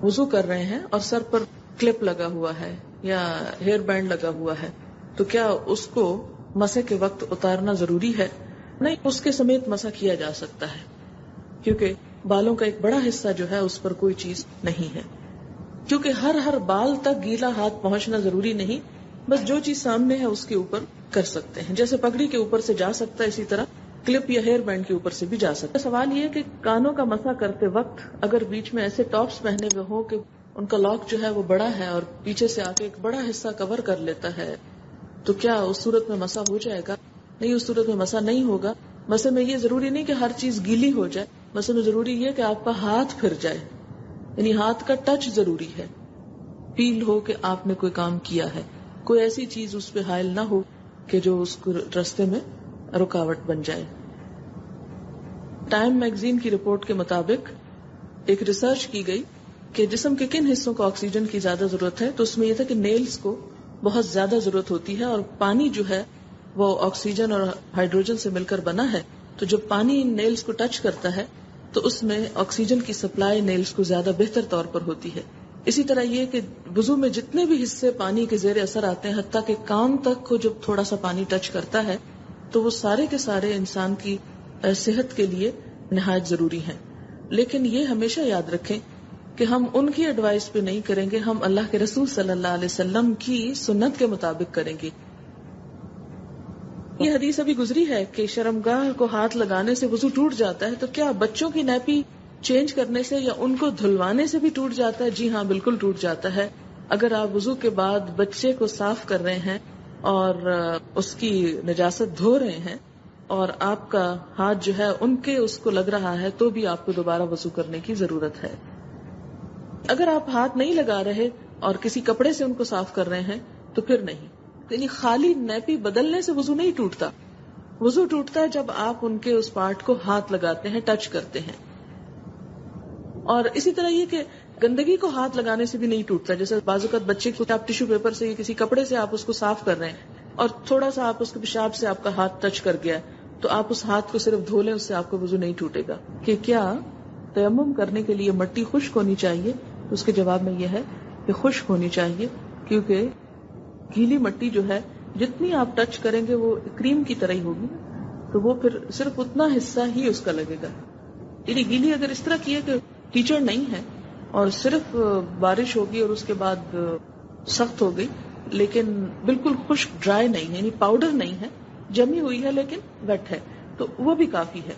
وضو کر رہے ہیں اور سر پر کلپ لگا ہوا ہے یا ہیئر بینڈ لگا ہوا ہے تو کیا اس کو مسح کے وقت اتارنا ضروری ہے؟ نہیں، اس کے سمیت مسح کیا جا سکتا ہے، کیونکہ بالوں کا ایک بڑا حصہ جو ہے اس پر کوئی چیز نہیں ہے. کیونکہ ہر بال تک گیلا ہاتھ پہنچنا ضروری نہیں، بس جو چیز سامنے ہے اس کے اوپر کر سکتے ہیں. جیسے پگڑی کے اوپر سے جا سکتا ہے، اسی طرح کلپ یا ہیئر بینڈ کے اوپر سے بھی جا سکتا ہے. سوال یہ ہے کہ کانوں کا مسح کرتے وقت اگر بیچ میں ایسے ٹاپس پہنے ہوئے ہو کہ ان کا لاک جو ہے وہ بڑا ہے اور پیچھے سے آ کے ایک بڑا حصہ کور کر لیتا ہے، تو کیا اس صورت میں مسح ہو جائے گا؟ نہیں، اس صورت میں مسح نہیں ہوگا. مسح میں یہ ضروری نہیں کہ ہر چیز گیلی ہو جائے، مسح میں ضروری یہ کہ آپ کا ہاتھ پھر جائے، یعنی ہاتھ کا ٹچ ضروری ہے، فیل ہو کہ آپ نے کوئی کام کیا ہے، کوئی ایسی چیز اس پہ حائل نہ ہو کہ جو اس کو راستے میں رکاوٹ بن جائے. ٹائم میگزین کی رپورٹ کے مطابق ایک ریسرچ کی گئی کہ جسم کے کن حصوں کو آکسیجن کی زیادہ ضرورت ہے، تو اس میں یہ تھا کہ نیلز کو بہت زیادہ ضرورت ہوتی ہے، اور پانی جو ہے وہ آکسیجن اور ہائیڈروجن سے مل کر بنا ہے، تو جب پانی نیلز کو ٹچ کرتا ہے تو اس میں آکسیجن کی سپلائی نیلز کو زیادہ بہتر طور پر ہوتی ہے. اسی طرح یہ کہ وضو میں جتنے بھی حصے پانی کے زیر اثر آتے ہیں، حتیٰ کہ کان تک کو جب تھوڑا سا پانی ٹچ کرتا ہے تو وہ سارے کے سارے انسان کی صحت کے لیے نہایت ضروری ہیں. لیکن یہ ہمیشہ یاد رکھیں کہ ہم ان کی ایڈوائس پہ نہیں کریں گے، ہم اللہ کے رسول صلی اللہ علیہ وسلم کی سنت کے مطابق کریں گے. یہ حدیث ابھی گزری ہے کہ شرمگاہ کو ہاتھ لگانے سے وضو ٹوٹ جاتا ہے، تو کیا بچوں کی نیپی چینج کرنے سے یا ان کو دھلوانے سے بھی ٹوٹ جاتا ہے؟ جی ہاں، بالکل ٹوٹ جاتا ہے. اگر آپ وضو کے بعد بچے کو صاف کر رہے ہیں اور اس کی نجاست دھو رہے ہیں اور آپ کا ہاتھ جو ہے ان کے اس کو لگ رہا ہے، تو بھی آپ کو دوبارہ وضو کرنے کی ضرورت ہے. اگر آپ ہاتھ نہیں لگا رہے اور کسی کپڑے سے ان کو صاف کر رہے ہیں تو پھر نہیں. یعنی خالی نیپی بدلنے سے وضو نہیں ٹوٹتا، وضو ٹوٹتا ہے جب آپ ان کے اس پارٹ کو ہاتھ لگاتے ہیں، ٹچ کرتے ہیں. اور اسی طرح یہ کہ گندگی کو ہاتھ لگانے سے بھی نہیں ٹوٹتا. جیسے بعض اوقات بچے کو آپ ٹیشو پیپر سے یا کسی کپڑے سے آپ اس کو صاف کر رہے ہیں اور تھوڑا سا آپ اس کے پیشاب سے آپ کا ہاتھ ٹچ کر گیا، تو آپ اس ہاتھ کو صرف دھو لیں، اس سے آپ کا وضو نہیں ٹوٹے گا. کہ کیا تیمم کرنے کے لیے مٹی خشک ہونی چاہیے؟ اس کے جواب میں یہ ہے کہ خشک ہونی چاہیے، کیونکہ گیلی مٹی جو ہے جتنی آپ ٹچ کریں گے وہ کریم کی طرح ہی ہوگی، تو وہ پھر صرف اتنا حصہ ہی اس کا لگے گا. یعنی گیلی اگر اس طرح کی ہے کہ کیچڑ نہیں ہے اور صرف بارش ہوگی اور اس کے بعد سخت ہو گئی، لیکن بالکل خشک ڈرائی نہیں ہے، یعنی پاؤڈر نہیں ہے، جمی ہوئی ہے لیکن ویٹ ہے، تو وہ بھی کافی ہے.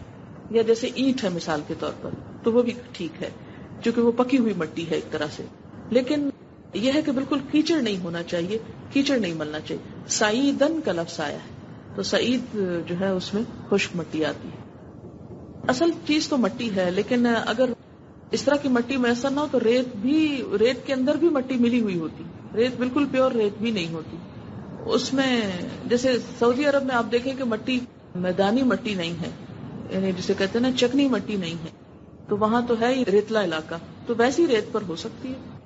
یا جیسے اینٹ ہے مثال کے طور پر، تو وہ بھی ٹھیک ہے کیونکہ وہ پکی ہوئی مٹی ہے ایک طرح سے. لیکن یہ ہے کہ بالکل کیچڑ نہیں ہونا چاہیے، کیچڑ نہیں ملنا چاہیے. سعیدن کا لفظ آیا ہے تو سعید جو ہے اس میں خشک مٹی آتی ہے. اصل چیز تو مٹی ہے، لیکن اگر اس طرح کی مٹی میسر نہ ہو تو ریت کے اندر بھی مٹی ملی ہوئی ہوتی. ریت بالکل پیور ریت بھی نہیں ہوتی اس میں. جیسے سعودی عرب میں آپ دیکھیں کہ مٹی میدانی مٹی نہیں ہے، یعنی جسے کہتے ہیں نا چکنی مٹی نہیں ہے، تو وہاں تو ہے ہی ریتلا علاقہ، تو ویسی ریت پر ہو سکتی ہے.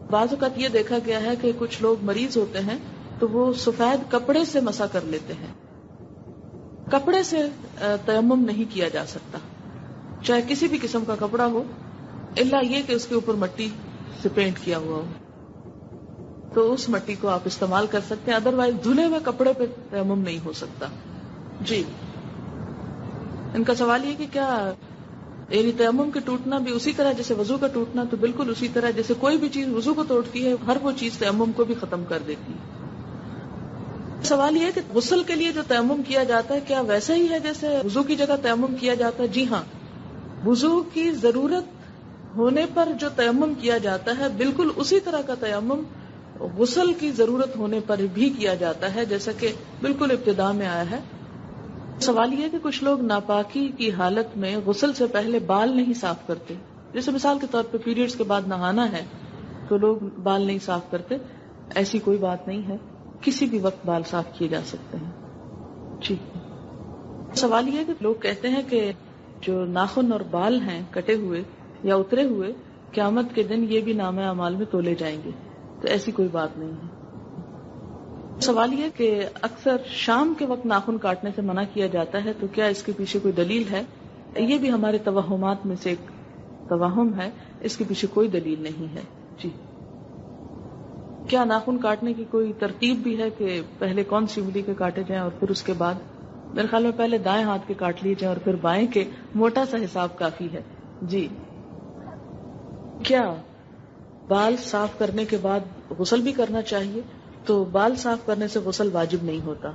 بعض اوقات یہ دیکھا گیا ہے کہ کچھ لوگ مریض ہوتے ہیں تو وہ سفید کپڑے سے مسح کر لیتے ہیں. کپڑے سے تیمم نہیں کیا جا سکتا، چاہے کسی بھی قسم کا کپڑا ہو، الا یہ کہ اس کے اوپر مٹی سے پینٹ کیا ہوا ہو، تو اس مٹی کو آپ استعمال کر سکتے ہیں. ادروائز دھلے ہوئے کپڑے پہ تیمم نہیں ہو سکتا. جی، ان کا سوال یہ کہ کیا یعنی تیمم کے ٹوٹنا بھی اسی طرح جیسے وضو کا ٹوٹنا، تو بالکل اسی طرح جیسے کوئی بھی چیز وضو کو توڑتی ہے، ہر وہ چیز تیمم کو بھی ختم کر دیتی ہے. سوال یہ ہے کہ غسل کے لیے جو تیمم کیا جاتا ہے کیا ویسا ہی ہے جیسے وضو کی جگہ تیمم کیا جاتا ہے؟ جی ہاں، وضو کی ضرورت ہونے پر جو تیمم کیا جاتا ہے بالکل اسی طرح کا تیمم غسل کی ضرورت ہونے پر بھی کیا جاتا ہے، جیسا کہ بالکل ابتدا میں آیا ہے. سوال یہ ہے کہ کچھ لوگ ناپاکی کی حالت میں غسل سے پہلے بال نہیں صاف کرتے. جیسے مثال کے طور پہ پیریڈز کے بعد نہانا ہے تو لوگ بال نہیں صاف کرتے. ایسی کوئی بات نہیں ہے، کسی بھی وقت بال صاف کیے جا سکتے ہیں. ٹھیک. سوال یہ ہے کہ لوگ کہتے ہیں کہ جو ناخن اور بال ہیں کٹے ہوئے یا اترے ہوئے، قیامت کے دن یہ بھی نامہ اعمال میں تولے جائیں گے، تو ایسی کوئی بات نہیں ہے. سوال یہ کہ اکثر شام کے وقت ناخن کاٹنے سے منع کیا جاتا ہے، تو کیا اس کے پیچھے کوئی دلیل ہے؟ یہ بھی ہمارے توہمات میں سے ایک توہم ہے، اس کے پیچھے کوئی دلیل نہیں ہے. جی. کیا ناخن کاٹنے کی کوئی ترتیب بھی ہے کہ پہلے کون سی انگلی کے کاٹے جائیں اور پھر اس کے بعد؟ میرے خیال میں پہلے دائیں ہاتھ کے کاٹ لیے جائیں اور پھر بائیں کے. موٹا سا حساب کافی ہے. جی. کیا بال صاف کرنے کے بعد غسل بھی کرنا چاہیے؟ تو بال صاف کرنے سے غسل واجب نہیں ہوتا.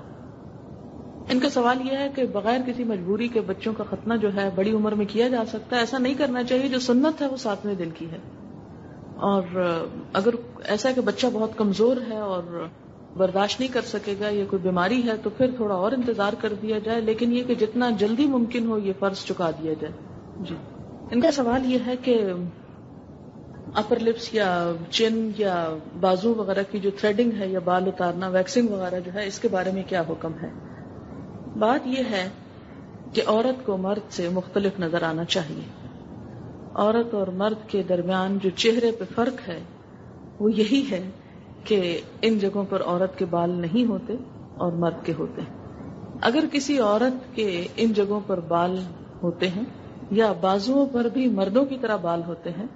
ان کا سوال یہ ہے کہ بغیر کسی مجبوری کے بچوں کا ختنہ جو ہے بڑی عمر میں کیا جا سکتا ہے؟ ایسا نہیں کرنا چاہیے. جو سنت ہے وہ 7ویں دن کی ہے. اور اگر ایسا کہ بچہ بہت کمزور ہے اور برداشت نہیں کر سکے گا یا کوئی بیماری ہے تو پھر تھوڑا اور انتظار کر دیا جائے، لیکن یہ کہ جتنا جلدی ممکن ہو یہ فرض چکا دیا جائے. جی. ان کا سوال یہ ہے کہ اپر لپس یا چن یا بازو وغیرہ کی جو تھریڈنگ ہے یا بال اتارنا، ویکسنگ وغیرہ جو ہے، اس کے بارے میں کیا حکم ہے؟ بات یہ ہے کہ عورت کو مرد سے مختلف نظر آنا چاہیے. عورت اور مرد کے درمیان جو چہرے پہ فرق ہے وہ یہی ہے کہ ان جگہوں پر عورت کے بال نہیں ہوتے اور مرد کے ہوتے ہیں. اگر کسی عورت کے ان جگہوں پر بال ہوتے ہیں یا بازوؤں پر بھی مردوں کی طرح بال ہوتے ہیں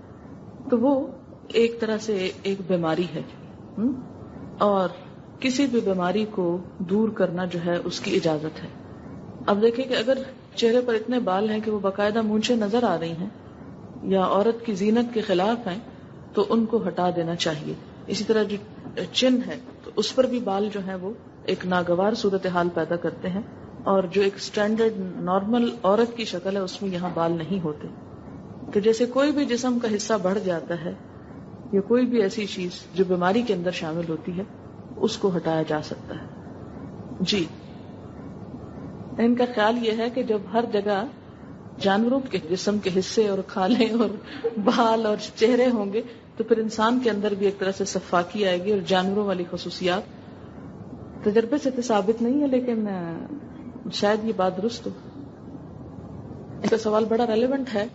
تو وہ ایک طرح سے ایک بیماری ہے، اور کسی بھی بیماری کو دور کرنا جو ہے اس کی اجازت ہے. اب دیکھیں کہ اگر چہرے پر اتنے بال ہیں کہ وہ باقاعدہ مونچھیں نظر آ رہی ہیں یا عورت کی زینت کے خلاف ہیں تو ان کو ہٹا دینا چاہیے. اسی طرح جو چن ہے تو اس پر بھی بال جو ہیں وہ ایک ناگوار صورتحال پیدا کرتے ہیں، اور جو ایک سٹینڈرڈ نارمل عورت کی شکل ہے اس میں یہاں بال نہیں ہوتے. تو جیسے کوئی بھی جسم کا حصہ بڑھ جاتا ہے یا کوئی بھی ایسی چیز جو بیماری کے اندر شامل ہوتی ہے اس کو ہٹایا جا سکتا ہے. جی. ان کا خیال یہ ہے کہ جب ہر جگہ جانوروں کے جسم کے حصے اور کھالیں اور بال اور چہرے ہوں گے تو پھر انسان کے اندر بھی ایک طرح سے صفاکی آئے گی اور جانوروں والی خصوصیات. تجربے سے تو ثابت نہیں ہے لیکن شاید یہ بات درست ہو. اس کا سوال بڑا ریلیونٹ ہے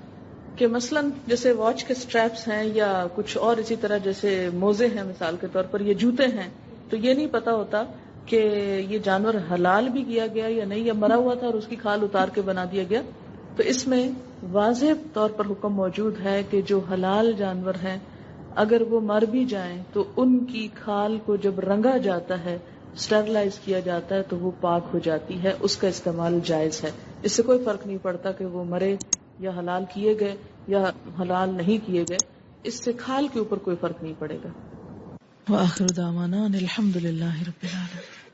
کہ مثلاً جیسے واچ کے سٹریپس ہیں یا کچھ اور اسی طرح جیسے موزے ہیں مثال کے طور پر، یہ جوتے ہیں، تو یہ نہیں پتا ہوتا کہ یہ جانور حلال بھی کیا گیا یا نہیں، یا مرا ہوا تھا اور اس کی کھال اتار کے بنا دیا گیا. تو اس میں واضح طور پر حکم موجود ہے کہ جو حلال جانور ہیں اگر وہ مر بھی جائیں تو ان کی کھال کو جب رنگا جاتا ہے، اسٹرلائز کیا جاتا ہے تو وہ پاک ہو جاتی ہے، اس کا استعمال جائز ہے. اس سے کوئی فرق نہیں پڑتا کہ وہ مرے یا حلال کیے گئے یا حلال نہیں کیے گئے، اس سے کھال کے اوپر کوئی فرق نہیں پڑے گا. وآخر دعوانا الحمد للہ رب العالمین.